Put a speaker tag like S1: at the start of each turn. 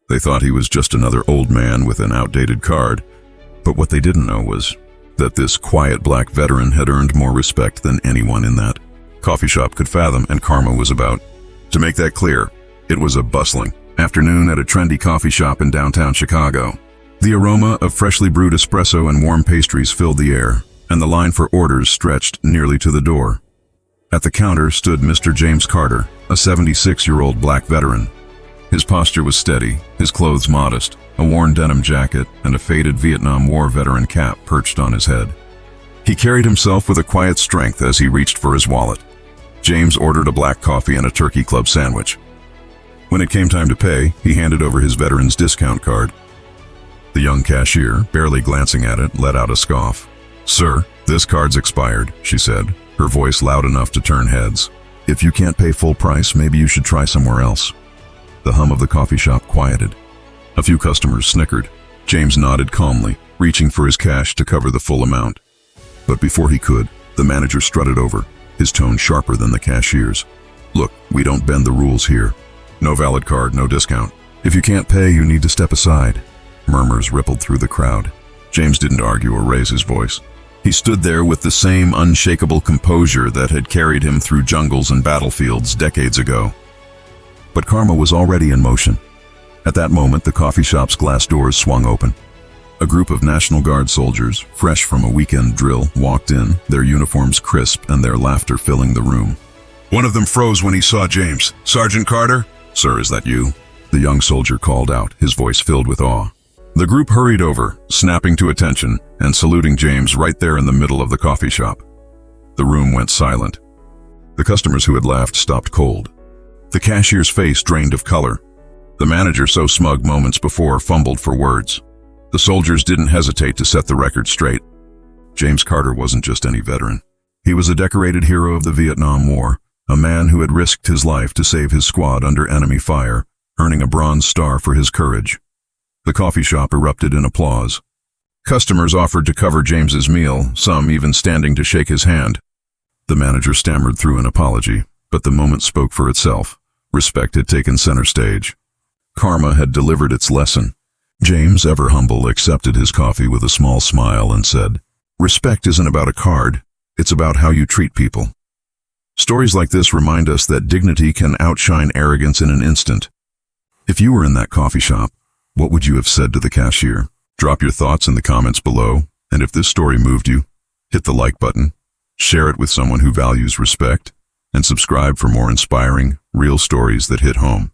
S1: They thought he was just another old man with an outdated card, but what they didn't know was that this quiet black veteran had earned more respect than anyone in that coffee shop could fathom, and Karma was about to make that clear. It was a bustling afternoon at a trendy coffee shop in downtown Chicago. The aroma of freshly brewed espresso and warm pastries filled the air, and the line for orders stretched nearly to the door. At the counter stood Mr. James Carter, a 76-year-old black veteran. His posture was steady, his clothes modest, a worn denim jacket and a faded Vietnam War veteran cap perched on his head. He carried himself with a quiet strength as he reached for his wallet. James ordered a black coffee and a turkey club sandwich. When it came time to pay, he handed over his veteran's discount card. The young cashier, barely glancing at it, let out a scoff. "Sir, this card's expired," she said, her voice loud enough to turn heads. "If you can't pay full price, maybe you should try somewhere else." The hum of the coffee shop quieted. A few customers snickered. James nodded calmly, reaching for his cash to cover the full amount. But before he could, the manager strutted over, his tone sharper than the cashier's. "Look, we don't bend the rules here. No valid card, no discount. If you can't pay, you need to step aside." Murmurs rippled through the crowd. James didn't argue or raise his voice. He stood there with the same unshakable composure that had carried him through jungles and battlefields decades ago. But Karma was already in motion. At that moment, the coffee shop's glass doors swung open. A group of National Guard soldiers, fresh from a weekend drill, walked in, their uniforms crisp and their laughter filling the room. One of them froze when he saw James. "Sergeant Carter?" "Sir, is that you?" the young soldier called out, his voice filled with awe. The group hurried over, snapping to attention and saluting James right there in the middle of the coffee shop. The room went silent. The customers who had laughed stopped cold. The cashier's face drained of color. The manager, so smug moments before, fumbled for words. The soldiers didn't hesitate to set the record straight. James Carter wasn't just any veteran. He was a decorated hero of the Vietnam War, a man who had risked his life to save his squad under enemy fire, earning a Bronze Star for his courage. The coffee shop erupted in applause. Customers offered to cover James's meal, some even standing to shake his hand. The manager stammered through an apology, but the moment spoke for itself. Respect had taken center stage. Karma had delivered its lesson. James, ever humble, accepted his coffee with a small smile and said, "Respect isn't about a card, it's about how you treat people." Stories like this remind us that dignity can outshine arrogance in an instant. If you were in that coffee shop, what would you have said to the cashier? Drop your thoughts in the comments below, and if this story moved you, hit the like button, share it with someone who values respect, and subscribe for more inspiring, real stories that hit home.